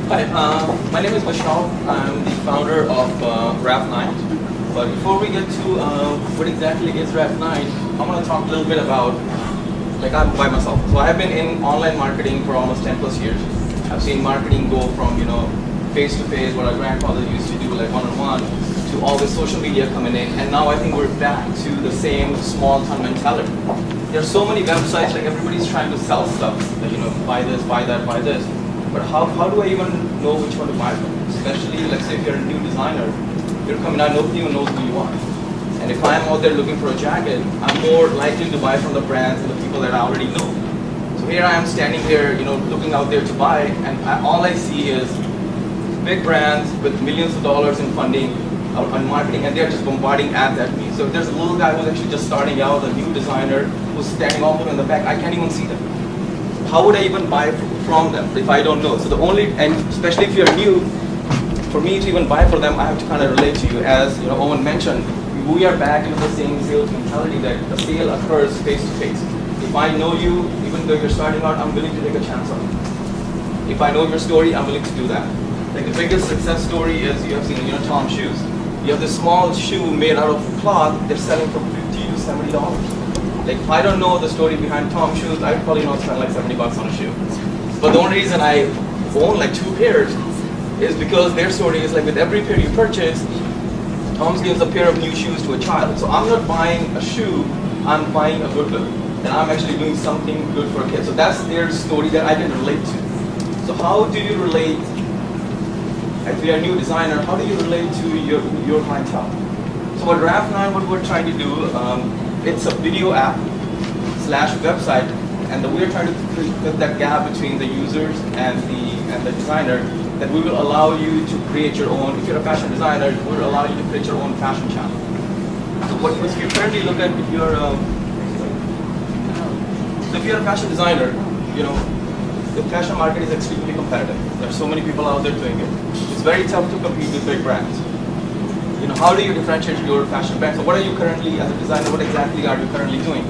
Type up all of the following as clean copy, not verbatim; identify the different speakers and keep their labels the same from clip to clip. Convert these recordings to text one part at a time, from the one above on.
Speaker 1: Hi, my name is Vishal. I'm the founder of RAF9. But before we get to what exactly is RAF9, I want to talk a little bit about, I'm by myself. So I've been in online marketing for almost 10 plus years. I've seen marketing go from, face to face, what our grandfather used to do, like one-on-one, to all this social media coming in. And now I think we're back to the same small town mentality. There's so many websites, like everybody's trying to sell stuff, like, buy this, buy that, buy this. But how do I even know which one to buy from? Especially, let's say if you're a new designer, you're coming out, nobody even knows who you are. And if I'm out there looking for a jacket, I'm more likely to buy from the brands and the people that I already know. So here I am standing here, looking out there to buy, and all I see is big brands with millions of dollars in funding on marketing, and they're just bombarding ads at me. So if there's a little guy who's actually just starting out, a new designer who's standing all the way in the back, I can't even see them. How would I even buy from them if I don't know? So and especially if you're new, for me to even buy for them, I have to kind of relate to you. As Owen mentioned, we are back into the same sales mentality that the sale occurs face to face. If I know you, even though you're starting out, I'm willing to take a chance on it. If I know your story, I'm willing to do that. Like the biggest success story is you have seen, Tom's shoes. You have this small shoe made out of cloth, they're selling for $50 to $70. Like, if I don't know the story behind Tom's shoes, I'd probably not spend like $70 on a shoe. But the only reason I own like 2 pairs is because their story is like with every pair you purchase, Tom's gives a pair of new shoes to a child. So I'm not buying a shoe, I'm buying a goodwill. And I'm actually doing something good for a kid. So that's their story that I can relate to. So how do you relate, if you're a new designer, how do you relate to your clientele? So what RAF9, what we're trying to do, it's a video app / website, and we're trying to fill that gap between the users and the designer, that we will allow you to create your own. If you're a fashion designer, we'll allow you to create your own fashion channel. So if you currently look at, if you're a fashion designer, the fashion market is extremely competitive. There's so many people out there doing it. It's very tough to compete with big brands. How do you differentiate your fashion brand? So what are you currently, as a designer, what exactly are you currently doing?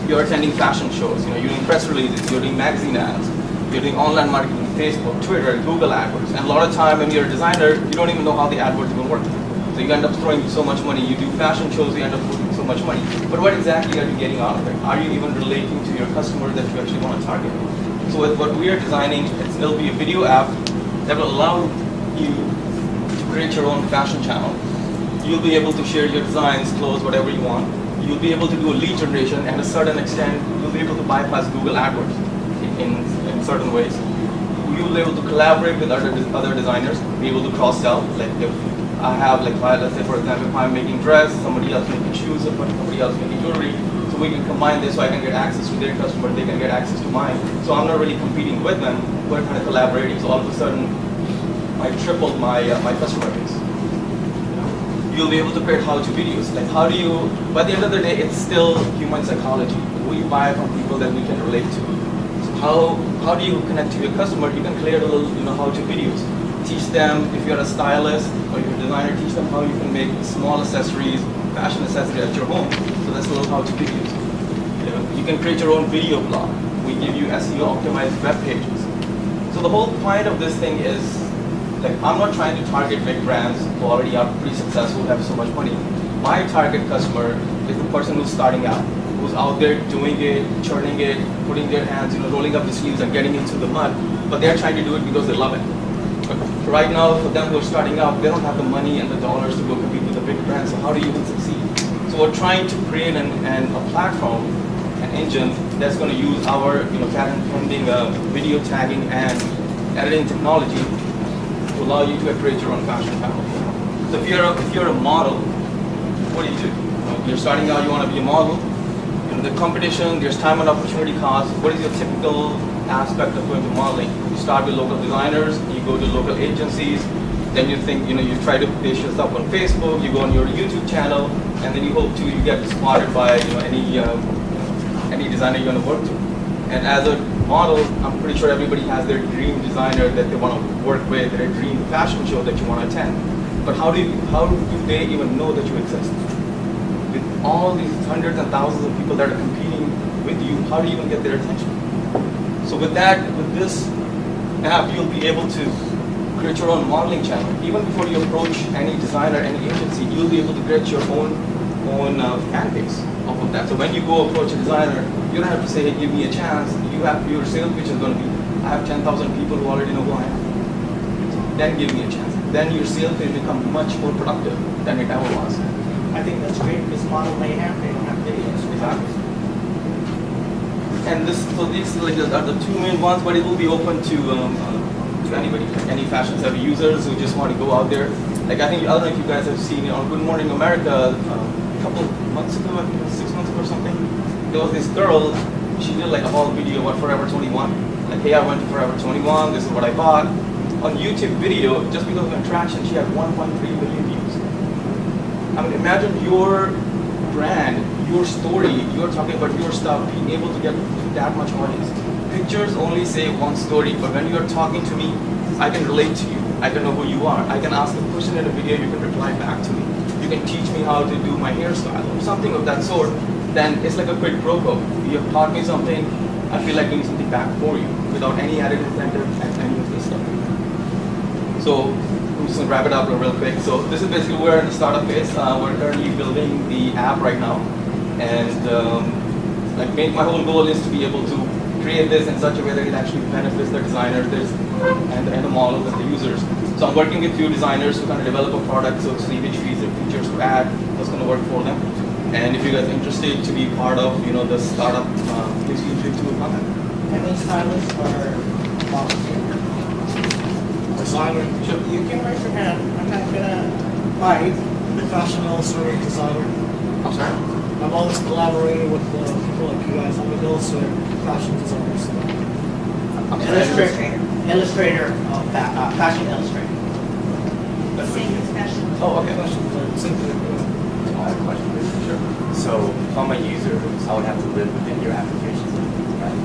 Speaker 1: You're attending fashion shows, you're doing press releases, you're doing magazine ads, you're doing online marketing, Facebook, Twitter, Google AdWords. And a lot of time when you're a designer, you don't even know how the AdWords even work. So you end up throwing so much money. You do fashion shows, you end up putting so much money. But what exactly are you getting out of it? Are you even relating to your customer that you actually want to target? So with what we are designing, it'll be a video app that will allow you to create your own fashion channel. You'll be able to share your designs, clothes, whatever you want. You'll be able to do a lead generation, and to a certain extent, you'll be able to bypass Google AdWords in certain ways. You'll be able to collaborate with other designers, be able to cross-sell. Like if I have, let's say for example, if I'm making dress, somebody else making shoes, somebody else making jewelry, so we can combine this so I can get access to their customer, they can get access to mine. So I'm not really competing with them, we're kind of collaborating. So all of a sudden, I tripled my customer base. You'll be able to create how-to videos. Like by the end of the day, it's still human psychology. We buy from people that we can relate to. So how do you connect to your customer? You can create a little, how-to videos. Teach them, if you're a stylist or you're a designer, teach them how you can make small accessories, fashion accessories at your home. So that's a little how-to videos. You can create your own video blog. We give you SEO optimized web pages. So the whole point of this thing is, I'm not trying to target big brands who already are pretty successful, have so much money. My target customer is the person who's starting out, who's out there doing it, churning it, putting their hands, rolling up the sleeves and getting into the mud, but they're trying to do it because they love it. But right now, for them who are starting out, they don't have the money and the dollars to go compete with the big brands, so how do you even succeed? So we're trying to create a platform, an engine that's going to use our patent-pending video tagging and editing technology to allow you to create your own fashion channel. So if you're a model, what do? You're starting out, you want to be a model. The competition, there's time and opportunity cost. What is your typical aspect of going to modeling? You start with local designers, you go to local agencies, then you think, you try to place yourself on Facebook, you go on your YouTube channel, and then you hope you get spotted by any designer you want to work to. And as a model, I'm pretty sure everybody has their dream designer that they want to work with, their dream fashion show that you want to attend. But how do they even know that you exist? With all these hundreds and thousands of people that are competing with you, how do you even get their attention? So with this app, you'll be able to create your own modeling channel. Even before you approach any designer, any agency, you'll be able to create your own fan base off of that. So when you go approach a designer, you don't have to say, hey, give me a chance. You have your sales pitch is going to be, I have 10,000 people who already know who I am. Then give me a chance. Then your sales will become much more productive than it ever was.
Speaker 2: I think that's great. This model may have videos.
Speaker 1: Exactly. And these like are the two main ones, but it will be open to anybody, any fashion-savvy users who just want to go out there. Like I don't know if you guys have seen it on Good Morning America a couple months ago, I think 6 months ago or something. There was this girl. She did like a whole video about Forever 21. Like, hey, I went to Forever 21. This is what I bought. On YouTube video, just because of interaction, she had 1.3 million views. I mean, imagine your brand, your story, you're talking about your stuff, being able to get that much audience. Pictures only say one story, but when you're talking to me, I can relate to you. I can know who you are. I can ask a question in a video, you can reply back to me. You can teach me how to do my hairstyle or something of that sort. Then it's like a quid pro quo. You have taught me something, I feel like doing something back for you without any added incentive and any of this stuff. So I'm just gonna wrap it up real quick. So this is basically, we're in the startup phase. We're currently building the app right now. And my whole goal is to be able to create this in such a way that it actually benefits the designers and the models and the users. So I'm working with few designers to kind of develop a product, so to see which features to add, what's going to work for them. And if you guys are interested to be part of, the startup, please feel free to contact.
Speaker 2: Any stylists or models?
Speaker 3: Designer.
Speaker 2: Sure. You can raise your hand. I'm not gonna fight.
Speaker 3: The Fashion Illustrator designer.
Speaker 1: I'm sorry?
Speaker 3: I'm always collaborating with people like you guys. I'm an illustrator, fashion designer. So.
Speaker 1: I'm sorry.
Speaker 2: Illustrator, fashion illustrator.
Speaker 4: Same as fashion.
Speaker 1: Oh, okay.
Speaker 3: Fashion designer. Same thing.
Speaker 5: I have a question for you. Sure. So, if I'm a user, I would have to live within your application, right?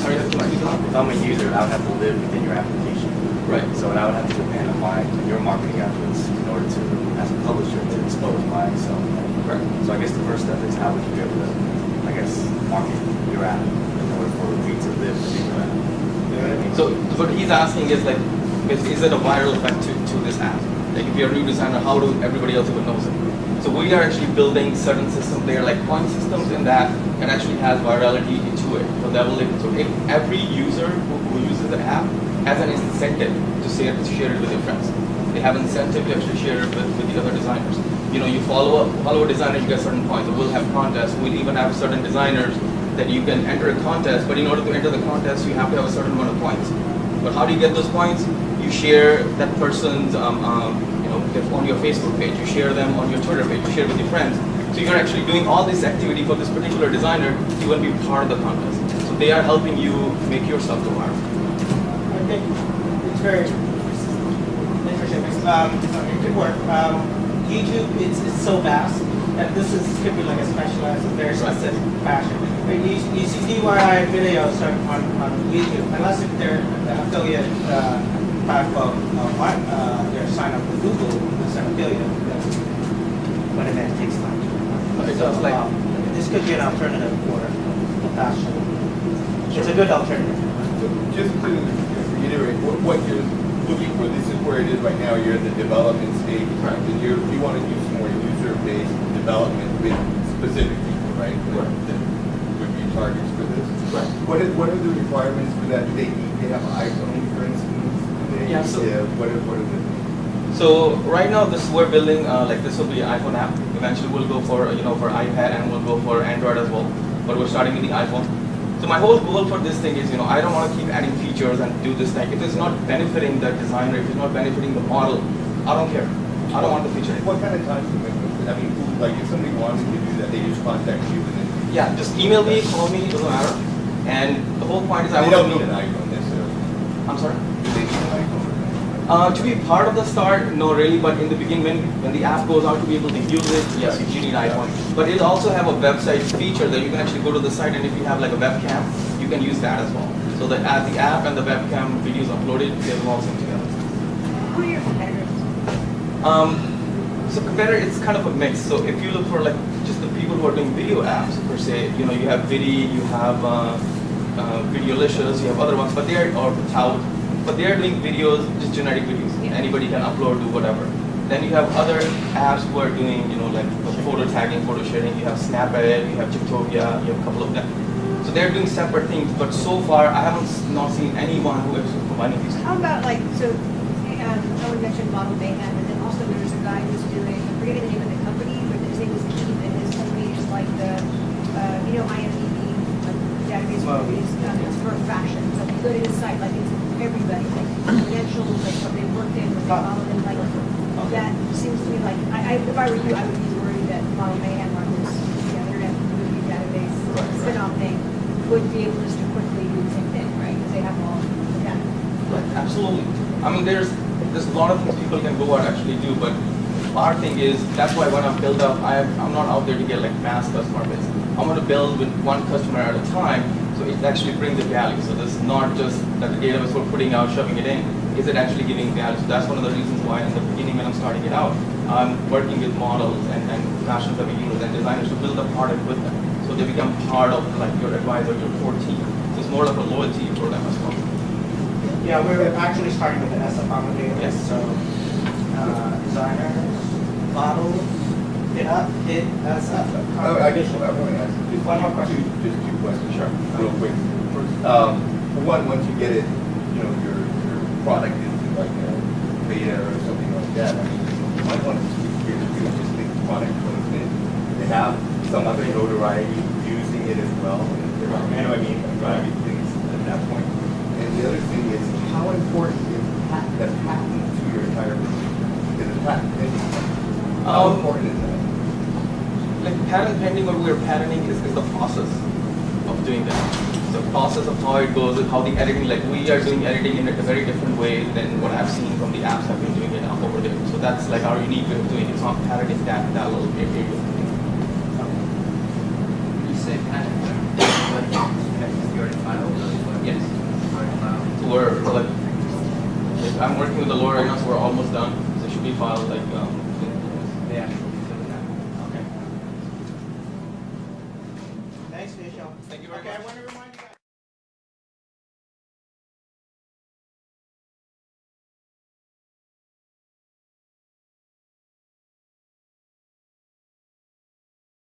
Speaker 1: Sorry,
Speaker 5: If I'm a user, I would have to live within your application.
Speaker 1: Right.
Speaker 5: So, I would have to depend on your marketing efforts in order to, as a publisher, to expose myself.
Speaker 1: Right.
Speaker 5: So, I guess the first step is how would you be able to, market your app in order for me to live within your app? You know what I mean?
Speaker 1: So what he's asking is like, is it a viral effect to this app? Like if you're a new designer, how do everybody else even knows it? So we are actually building certain systems there, like point systems in that actually has virality into it. So if every user who uses the app has an incentive to share it with their friends. They have incentive to actually share it with the other designers. You follow a designer, you get certain points. We'll have contests. We'll even have certain designers that you can enter a contest, but in order to enter the contest, you have to have a certain amount of points. But how do you get those points? You share that person's, on your Facebook page, you share them on your Twitter page, you share with your friends. So you're actually doing all this activity for this particular designer to even be part of the contest. So they are helping you make your stuff go viral.
Speaker 2: I think it's very interesting. Good work. YouTube, it's so vast that could be like a specialized, very specific fashion. But you see DIY videos on YouTube, unless if they're an affiliate type of they're signed up with Google as an affiliate. But it takes time.
Speaker 1: It does, like,
Speaker 2: this could be an alternative for the fashion. It's a good alternative.
Speaker 6: So just to reiterate, what you're looking for, this is where it is right now. You're in the development stage,
Speaker 1: Right.
Speaker 6: and you want to do some more user-based development with specific people, right?
Speaker 1: Right.
Speaker 6: That would be targets for this.
Speaker 1: Right.
Speaker 6: What are the requirements for that? Do they have an iPhone, for instance? What are the?
Speaker 1: So right now, we're building this will be an iPhone app. Eventually, we'll go for for iPad and we'll go for Android as well. But we're starting with the iPhone. So my whole goal for this thing is, I don't want to keep adding features and do this thing. If it's not benefiting the designer, if it's not benefiting the model, I don't care. I don't want the feature.
Speaker 6: What kind of time commitment? I mean, like if somebody wanted to do that, they just contact you and then.
Speaker 1: Yeah, just email me, call me, it doesn't matter. And the whole point is
Speaker 6: They don't need an iPhone necessarily.
Speaker 1: I'm sorry?
Speaker 6: Do they need an iPhone?
Speaker 1: To be part of the start, no really, but in the beginning, when the app goes out to be able to use it, yes, you need iPhone. But it'll also have a website feature that you can actually go to the site, and if you have like a webcam, you can use that as well. So that as the app and the webcam videos uploaded, they will all sync together.
Speaker 4: Who are your competitors?
Speaker 1: So competitor, it's kind of a mix. So if you look for like just the people who are doing video apps per se, you have Vidi, you have Videolicious, you have other ones, but they are or Tout. but they are doing videos, just generic videos.
Speaker 4: Yeah.
Speaker 1: Anybody can upload, do whatever. Then you have other apps who are doing, like photo tagging, photo sharing. You have Snapchat, you have TikTokia, you have a couple of them. So they're doing separate things, but so far I haven't not seen anyone who is combining these two.
Speaker 4: How about like, so, someone mentioned Model Mayhem, and then also there's a guy who's doing, I'm forgetting the name of the company, but his name is Keith, and his company is like the, IMDb, like database
Speaker 2: Well,
Speaker 4: movies, it's for fashion. So if you go to his site, like it's everybody, like credentials, like what they worked in, what they followed in, like, that seems to me like, if I were you, I would be worried that Model Mayhem or this, internet movie database spin-off thing would be able just to quickly do the same thing, right? Because they have all the data.
Speaker 1: Right, absolutely. I mean, there's a lot of things people can go out actually do, but our thing is, that's why when I'm built up, I'm not out there to get like mass customer base. I'm going to build with one customer at a time, so it actually brings the value. So this is not just that the database we're putting out, shoving it in. Is it actually giving value? So that's one of the reasons why in the beginning when I'm starting it out, I'm working with models and fashion users and designers to build a product with them. So they become part of like your advisor, your core team. So it's more of a loyalty for them as well.
Speaker 2: Yeah, we're actually starting with the SF on the database,
Speaker 1: Yes.
Speaker 2: so designers, models, hit SF.
Speaker 6: I guess I want to ask just
Speaker 2: One more question.
Speaker 6: Just two questions.
Speaker 1: Sure.
Speaker 6: Real quick. For one, once you get it, your product into like a beta or something like that, I mean, you might want to give it just think the product goes in. They have some other notoriety using it as well. You know what I mean? Driving things at that point. And the other thing is, how important is that patent to your entire business? Because it's patent pending. How important is that?
Speaker 1: Like patent pending, what we're patenting is the process of doing that. The process of how it goes, how the editing, like we are doing editing in a very different way than what I've seen from the apps I've been doing it over there. So that's like our unique way of doing it. So I'm patenting that little area.
Speaker 5: You say patent, but you already filed?
Speaker 1: Yes.
Speaker 5: Already filed.
Speaker 1: So we're like, I'm working with the lawyer right now, so we're almost done. So it should be filed like,
Speaker 5: Yeah.
Speaker 1: okay.
Speaker 2: Thanks, Nisha.
Speaker 1: Thank you very
Speaker 2: Okay, I
Speaker 1: much.
Speaker 2: want to remind